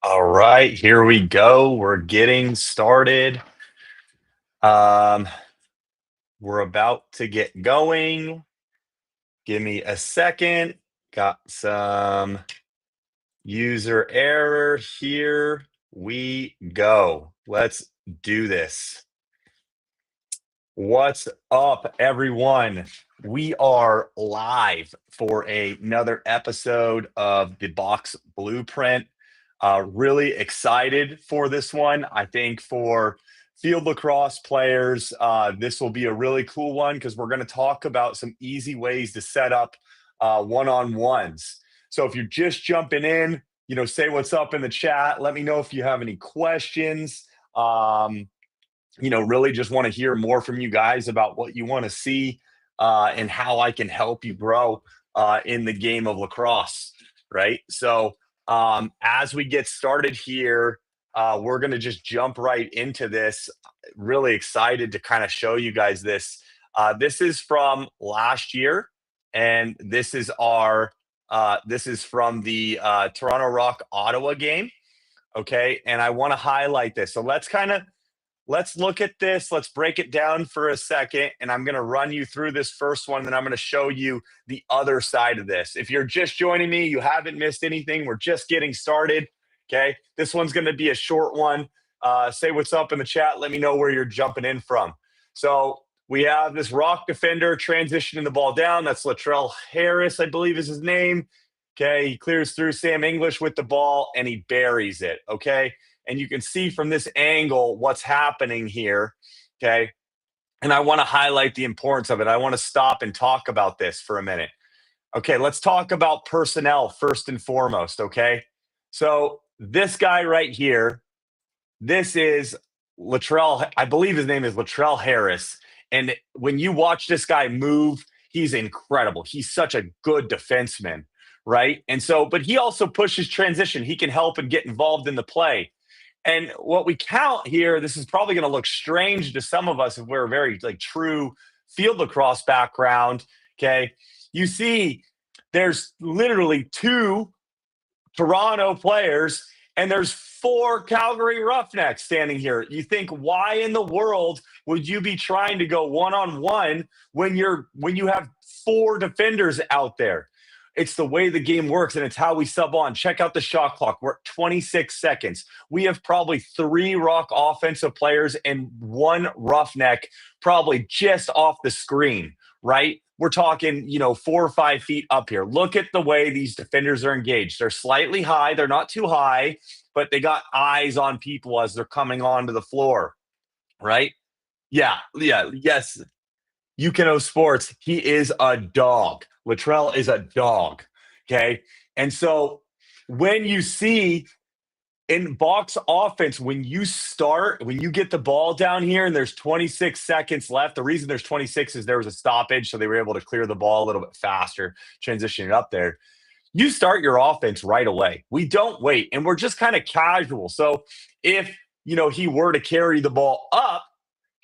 All right, here we go. We're getting started. Um, we're about to get going. Give me a second. Got some user error. Here we go. Let's do this. What's up, everyone? We are live for another episode of the Box Blueprint. Really excited for this one. I think for field lacrosse players, this will be a really cool one because we're going to talk about some easy ways to set up one-on-ones. So if you're just jumping in, say what's up in the chat. Let me know if you have any questions. Really just want to hear more from you guys about what you want to see and how I can help you grow in the game of lacrosse, right? So as we get started here, we're going to just jump right into this. Really excited to kind of show you guys this. This is from last year, and this is from the Toronto Rock Ottawa game. Okay, and I want to highlight this. So let's look at this. Let's break it down for a second. And I'm going to run you through this first one. Then I'm going to show you the other side of this. If you're just joining me, you haven't missed anything. We're just getting started. Okay. This one's going to be a short one. Say what's up in the chat. Let me know where you're jumping in from. So we have this Rock defender transitioning the ball down. That's Latrell Harris, I believe is his name. Okay. He clears through Sam English with the ball and he buries it. Okay. And you can see from this angle what's happening here, okay? And I want to highlight the importance of it. I want to stop and talk about this for a minute. Okay, let's talk about personnel first and foremost, okay? So this guy right here, this is Latrell, I believe his name is Latrell Harris. And when you watch this guy move, he's incredible. He's such a good defenseman, right? And so, but he also pushes transition. He can help and get involved in the play. And what we count here, this is probably going to look strange to some of us if we're a very true field lacrosse background. Okay. You see, there's literally 2 Toronto players and there's 4 Calgary Roughnecks standing here. You think, why in the world would you be trying to go one-on-one when you have 4 defenders out there? It's the way the game works, and it's how we sub on. Check out the shot clock. We're at 26 seconds. We have probably 3 Rock offensive players and 1 Roughneck probably just off the screen, right? We're talking, 4 or 5 feet up here. Look at the way these defenders are engaged. They're slightly high. They're not too high, but they got eyes on people as they're coming onto the floor, right? Yeah, yes. Yukino Sports, he is a dog. Latrell is a dog. Okay. And so when you see in box offense, when you get the ball down here and there's 26 seconds left, the reason there's 26 is there was a stoppage. So they were able to clear the ball a little bit faster, transitioning up there. You start your offense right away. We don't wait. And we're just kind of casual. So if, he were to carry the ball up,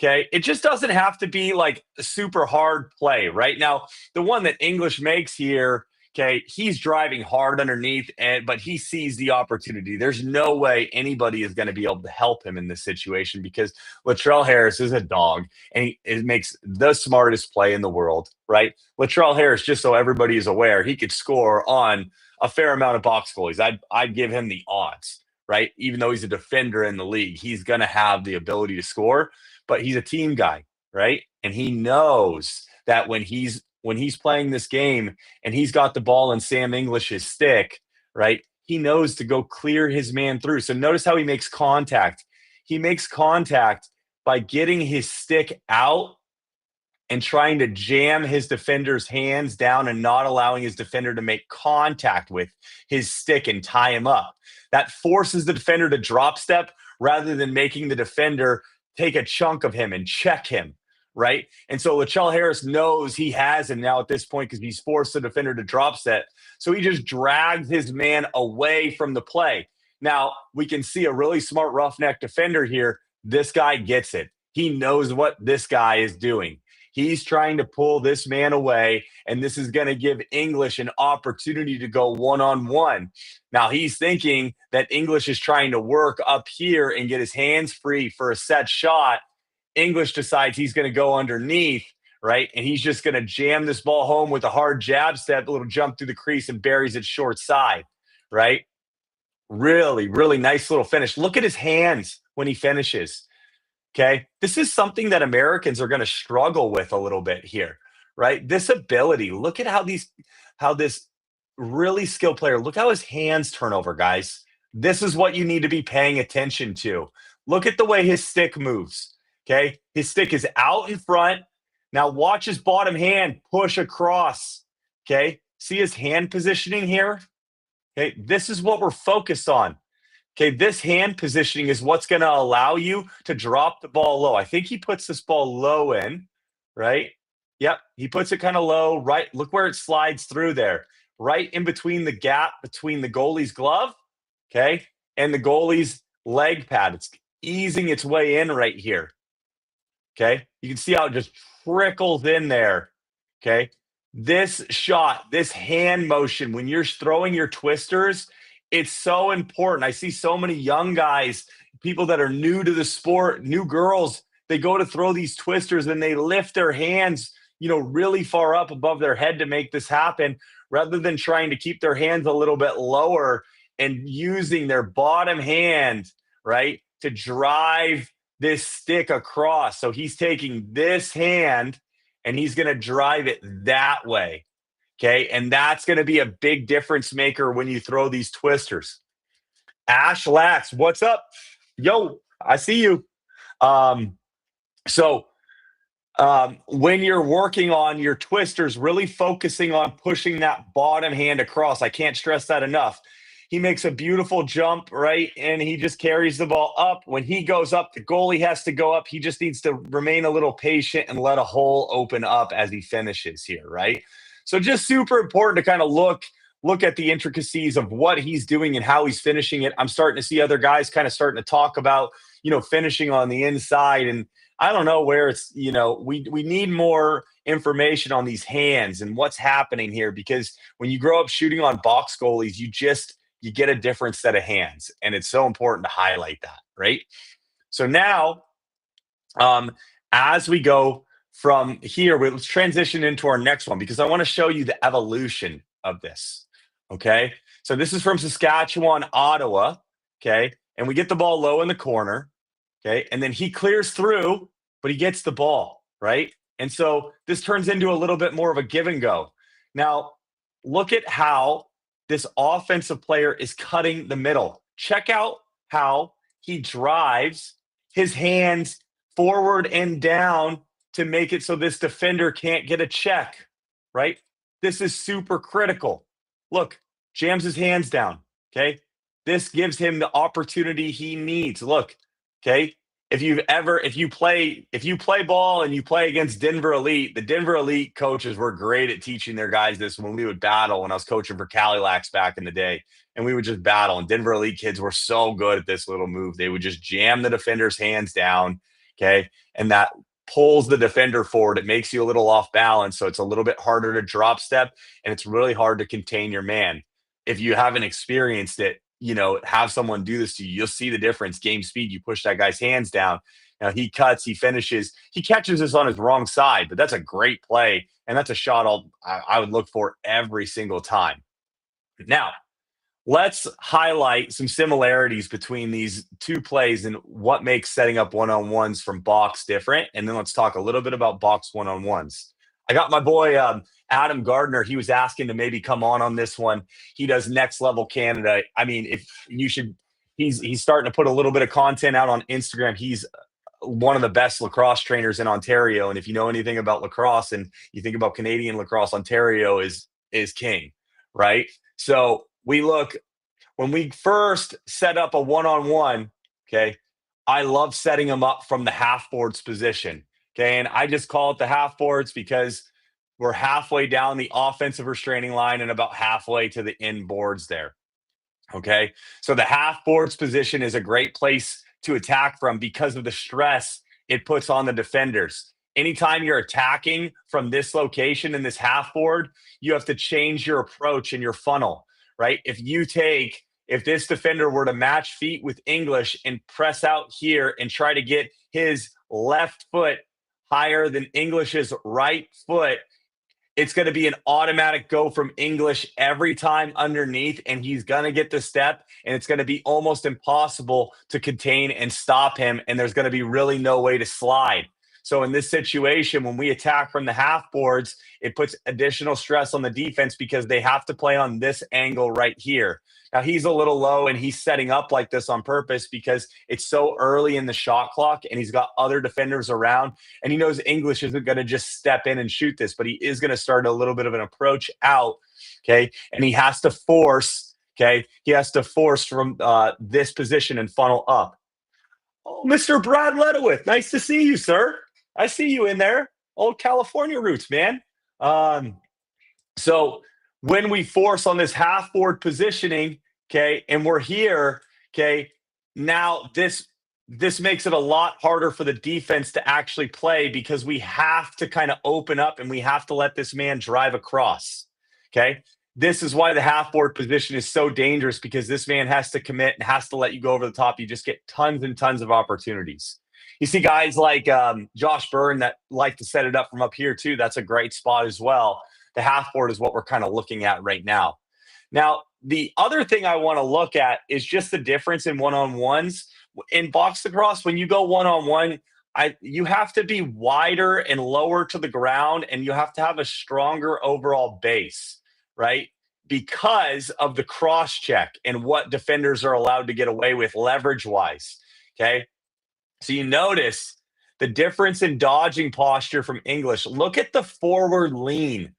okay, it just doesn't have to be like a super hard play. Right now, the one that English makes here, okay, he's driving hard underneath, but he sees the opportunity. There's no way anybody is going to be able to help him in this situation because Latrell Harris is a dog, and he makes the smartest play in the world, right? Latrell Harris, just so everybody is aware, he could score on a fair amount of box goalies. I'd give him the odds, right? Even though he's a defender in the league, he's going to have the ability to score. But he's a team guy, right? And he knows that when he's playing this game and he's got the ball in Sam English's stick, right? He knows to go clear his man through. So notice how he makes contact. He makes contact by getting his stick out and trying to jam his defender's hands down and not allowing his defender to make contact with his stick and tie him up. That forces the defender to drop step rather than making the defender take a chunk of him and check him, right? And so Latrell Harris knows he has him now at this point because he's forced the defender to drop set. So he just drags his man away from the play. Now, we can see a really smart roughneck defender here. This guy gets it. He knows what this guy is doing. He's trying to pull this man away, and this is going to give English an opportunity to go one-on-one. Now, he's thinking that English is trying to work up here and get his hands free for a set shot. English decides he's going to go underneath, right? And he's just going to jam this ball home with a hard jab step, a little jump through the crease, and buries it short side, right? Really, really nice little finish. Look at his hands when he finishes. Okay. This is something that Americans are going to struggle with a little bit here, right? This ability. Look at how this really skilled player, look how his hands turn over, guys. This is what you need to be paying attention to. Look at the way his stick moves. Okay. His stick is out in front. Now watch his bottom hand push across. Okay. See his hand positioning here? Okay. This is what we're focused on. Okay, this hand positioning is what's going to allow you to drop the ball low. I think he puts this ball low in, right? Yep, he puts it kind of low, right? Look where it slides through there, right in between the gap between the goalie's glove, okay, and the goalie's leg pad. It's easing its way in right here, okay? You can see how it just trickles in there, okay? This shot, this hand motion, when you're throwing your twisters, it's so important. I see so many young guys, people that are new to the sport, new girls, they go to throw these twisters and they lift their hands, really far up above their head to make this happen, rather than trying to keep their hands a little bit lower and using their bottom hand, right, to drive this stick across. So he's taking this hand and he's going to drive it that way. Okay. And that's going to be a big difference maker when you throw these twisters. Ash Lax, what's up? Yo, I see you. So when you're working on your twisters, really focusing on pushing that bottom hand across. I can't stress that enough. He makes a beautiful jump, right? And he just carries the ball up. When he goes up, the goalie has to go up. He just needs to remain a little patient and let a hole open up as he finishes here, right? So just super important to kind of look at the intricacies of what he's doing and how he's finishing it. I'm starting to see other guys kind of starting to talk about, finishing on the inside. And I don't know where it's, we need more information on these hands and what's happening here, because when you grow up shooting on box goalies, you get a different set of hands. And it's so important to highlight that, right? So now, as we go from here, let's transition into our next one, because I want to show you the evolution of this. Okay. So this is from Saskatchewan, Ottawa. Okay. And we get the ball low in the corner. Okay. And then he clears through, but he gets the ball, right? And so this turns into a little bit more of a give and go. Now, look at how this offensive player is cutting the middle. Check out how he drives his hands forward and down to make it so this defender can't get a check, right? This is super critical. Look, jams his hands down, okay? This gives him the opportunity he needs. Look, okay? If you play ball and you play against Denver Elite, the Denver Elite coaches were great at teaching their guys this when we would battle, when I was coaching for Calilax back in the day, and we would just battle. And Denver Elite kids were so good at this little move. They would just jam the defender's hands down, okay? And that pulls the defender forward. It makes you a little off balance, so it's a little bit harder to drop step, and it's really hard to contain your man. If you haven't experienced it, have someone do this to you, you'll see the difference. Game speed, you push that guy's hands down. Now he cuts, he finishes, he catches this on his wrong side, but that's a great play, and that's a shot I would look for every single time. Now, let's highlight some similarities between these two plays and what makes setting up one-on-ones from box different. And then let's talk a little bit about box one-on-ones. I got my boy Adam Gardner. He was asking to maybe come on this one. He does Next Level Canada. I mean, if you should, he's starting to put a little bit of content out on Instagram. He's one of the best lacrosse trainers in Ontario. And if you know anything about lacrosse and you think about Canadian lacrosse, Ontario is king, right? So when we first set up a one-on-one, okay, I love setting them up from the half boards position. Okay. And I just call it the half boards because we're halfway down the offensive restraining line and about halfway to the in boards there. Okay. So the half boards position is a great place to attack from because of the stress it puts on the defenders. anytime you're attacking from this location in this half board, you have to change your approach and your funnel, right? If this defender were to match feet with English and press out here and try to get his left foot higher than English's right foot, it's going to be an automatic go from English every time underneath, and he's going to get the step, and it's going to be almost impossible to contain and stop him, and there's going to be really no way to slide. So in this situation, when we attack from the half boards, it puts additional stress on the defense because they have to play on this angle right here. Now he's a little low and he's setting up like this on purpose because it's so early in the shot clock and he's got other defenders around and he knows English isn't going to just step in and shoot this, but he is going to start a little bit of an approach out. Okay. And he has to force from this position and funnel up. Oh, Mr. Brad Ledowith, nice to see you, sir. I see you in there. Old California roots, man. So when we force on this half board positioning, okay, and we're here, okay, now this makes it a lot harder for the defense to actually play because we have to kind of open up and we have to let this man drive across. Okay. This is why the half board position is so dangerous because this man has to commit and has to let you go over the top. You just get tons and tons of opportunities. You see guys like Josh Byrne that like to set it up from up here too. That's a great spot as well. The half board is what we're kind of looking at right now. Now, the other thing I want to look at is just the difference in one-on-ones. In box lacrosse, when you go one-on-one, you have to be wider and lower to the ground, and you have to have a stronger overall base, right? Because of the cross check and what defenders are allowed to get away with leverage-wise, okay? So you notice the difference in dodging posture from English. Look at the forward lean.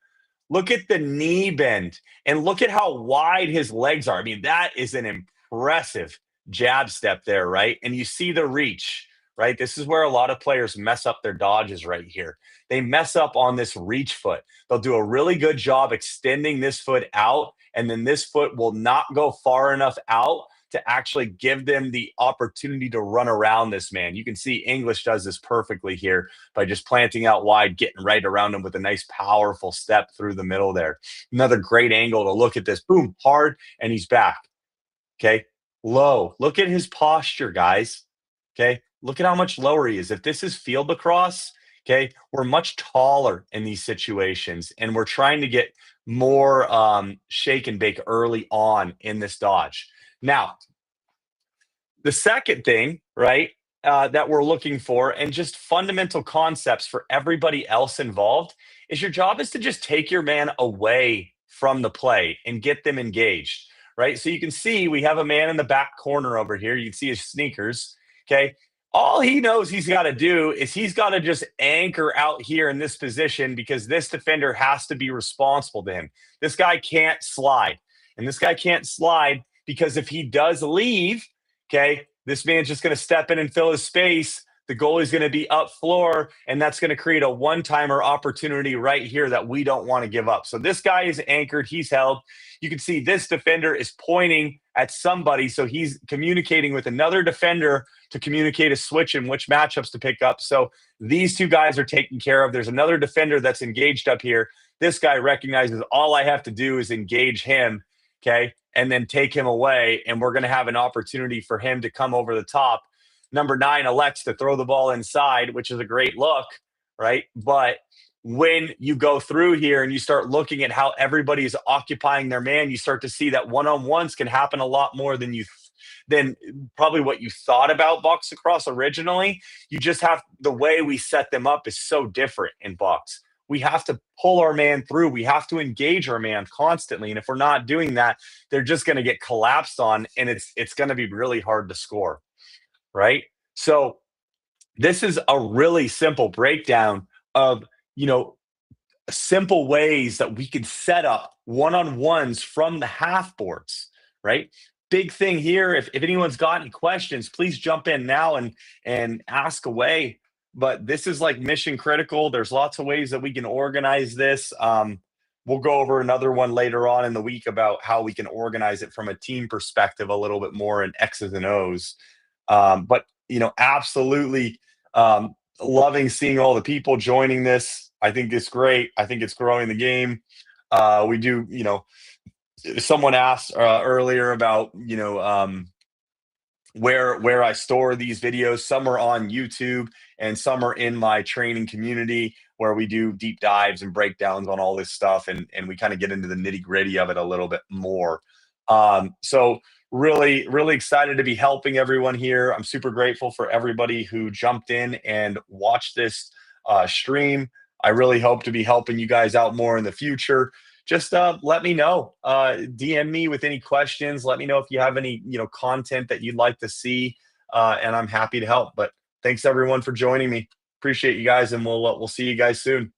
Look at the knee bend and look at how wide his legs are. I mean, that is an impressive jab step there, right? And you see the reach, right? This is where a lot of players mess up their dodges right here. They mess up on this reach foot. They'll do a really good job extending this foot out, and then this foot will not go far enough out to actually give them the opportunity to run around this man. You can see English does this perfectly here by just planting out wide, getting right around him with a nice, powerful step through the middle there. Another great angle to look at this. Boom, hard, and he's back. Okay, low. Look at his posture, guys. Okay, look at how much lower he is. If this is field lacrosse, okay, we're much taller in these situations, and we're trying to get more shake and bake early on in this dodge. Now, the second thing, right, that we're looking for, and just fundamental concepts for everybody else involved, is your job is to just take your man away from the play and get them engaged, right? So you can see we have a man in the back corner over here. You can see his sneakers, okay? All he knows he's got to do is he's got to just anchor out here in this position because this defender has to be responsible to him. This guy can't slide, and this guy can't slide because if he does leave, okay, this man's just going to step in and fill his space. The goalie's going to be up floor, and that's going to create a one-timer opportunity right here that we don't want to give up. So this guy is anchored. He's held. You can see this defender is pointing at somebody, so he's communicating with another defender to communicate a switch and which matchups to pick up. So these two guys are taken care of. There's another defender that's engaged up here. This guy recognizes all I have to do is engage him, okay, and then take him away, and we're going to have an opportunity for him to come over the top. Number 9 elects to throw the ball inside, which is a great look, right? But when you go through here and you start looking at how everybody is occupying their man, you start to see that one-on-ones can happen a lot more than probably what you thought about box lacrosse originally. You just have the way we set them up is so different in box. We have to pull our man through. We have to engage our man constantly. And if we're not doing that, they're just going to get collapsed on, and it's going to be really hard to score, right? So this is a really simple breakdown of, simple ways that we can set up one-on-ones from the half boards, right? Big thing here. If anyone's got any questions, please jump in now and ask away. But this is like mission critical. There's lots of ways that we can organize this. We'll go over another one later on in the week about how we can organize it from a team perspective a little bit more in X's and O's. But absolutely loving seeing all the people joining this. I think it's great. I think it's growing the game. We do, someone asked earlier about, where I store these videos. Some are on YouTube and some are in my training community where we do deep dives and breakdowns on all this stuff, and we kind of get into the nitty-gritty of it a little bit more. So really, really excited to be helping everyone here. I'm super grateful for everybody who jumped in and watched this stream. I really hope to be helping you guys out more in the future. Just let me know. DM me with any questions. Let me know if you have any content that you'd like to see, and I'm happy to help. But thanks everyone for joining me. Appreciate you guys, and we'll see you guys soon.